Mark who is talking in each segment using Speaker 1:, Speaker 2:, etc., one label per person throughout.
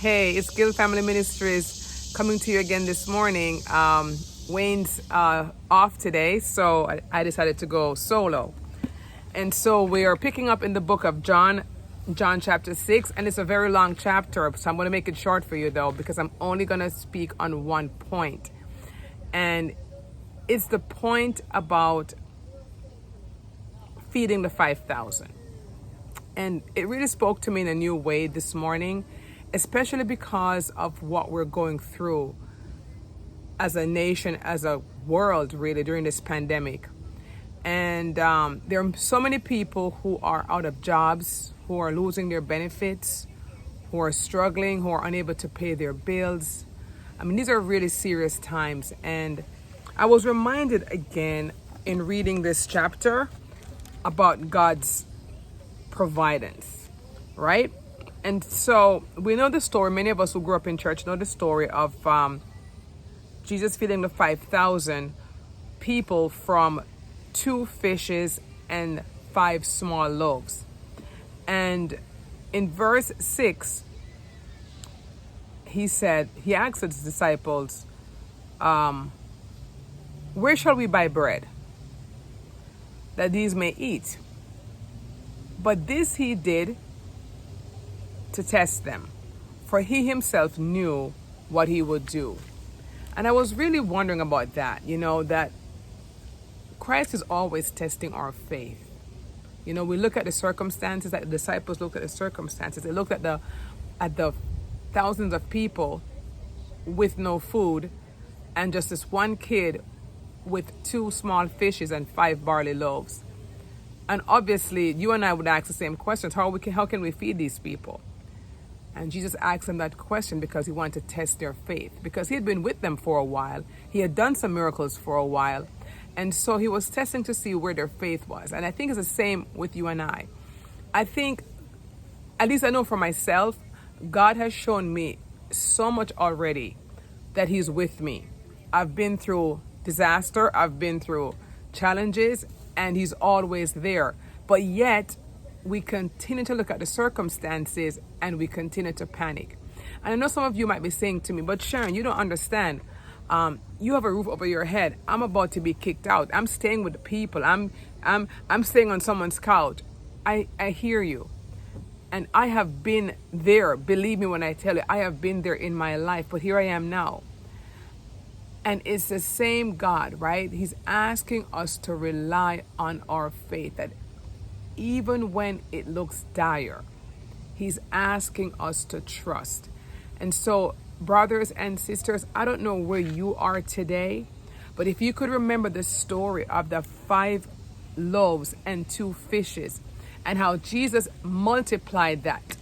Speaker 1: Hey, it's Gill Family Ministries coming to you again this morning. Wayne's off today, so I decided to go solo. And so we are picking up in the book of John chapter 6, and it's a very long chapter, so I'm going to make it short for you though, because I'm only going to speak on one point. And it's the point about feeding the 5,000. And it really spoke to me in a new way this morning, especially because of what we're going through as a nation, as a world, really, during this pandemic. And there are so many people who are out of jobs, who are losing their benefits, who are struggling, who are unable to pay their bills. I mean, these are really serious times. And I was reminded again in reading this chapter about God's providence, right? And so we know the story. Many of us who grew up in church know the story of Jesus feeding the 5,000 people from 2 fishes and 5 small loaves. And in verse 6, he asked his disciples, where shall we buy bread that these may eat? But this he did to test them, for he himself knew what he would do. And I was really wondering about that, that Christ is always testing our faith. We look at the circumstances, that the disciples looked at the circumstances. They looked at the thousands of people with no food, and just this one kid with 2 small fishes and 5 barley loaves. And obviously, you and I would ask the same questions. How can we feed these people? And Jesus asked them that question because he wanted to test their faith. Because he had been with them for a while. He had done some miracles for a while. And so he was testing to see where their faith was. And I think it's the same with you and I. I think, at least I know for myself, God has shown me so much already that he's with me. I've been through disaster. I've been through challenges. And he's always there. But yet, we continue to look at the circumstances and we continue to panic. And I know some of you might be saying to me, but Sharon, you don't understand. You have a roof over your head. I'm about to be kicked out. I'm staying with the people. I'm staying on someone's couch. I hear you. And I have been there. Believe me when I tell you, I have been there in my life. But here I am now. And it's the same God, right? He's asking us to rely on our faith. That even when it looks dire, he's asking us to trust. And so, brothers and sisters, I don't know where you are today, but if you could remember the story of the 5 loaves and 2 fishes and how Jesus multiplied that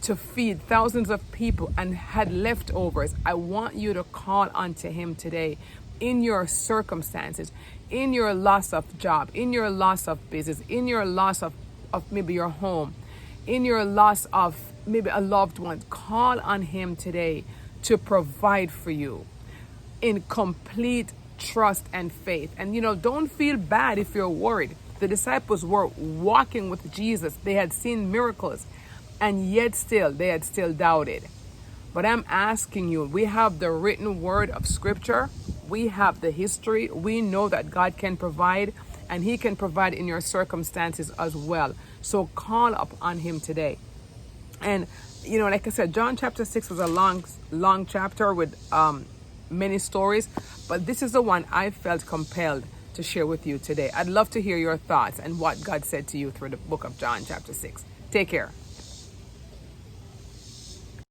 Speaker 1: to feed thousands of people and had leftovers, I want you to call unto him today in your circumstances, in your loss of job, in your loss of business, in your loss of maybe your home, in your loss of maybe a loved one. Call on him today to provide for you in complete trust and faith. And don't feel bad if you're worried. The disciples were walking with Jesus. They had seen miracles, and yet they had still doubted. But I'm asking you, we have the written word of scripture. We have the history. We know that God can provide, and he can provide in your circumstances as well. So call up on him today. And, like I said, John chapter 6 was a long chapter with many stories. But this is the one I felt compelled to share with you today. I'd love to hear your thoughts and what God said to you through the book of John chapter 6. Take care.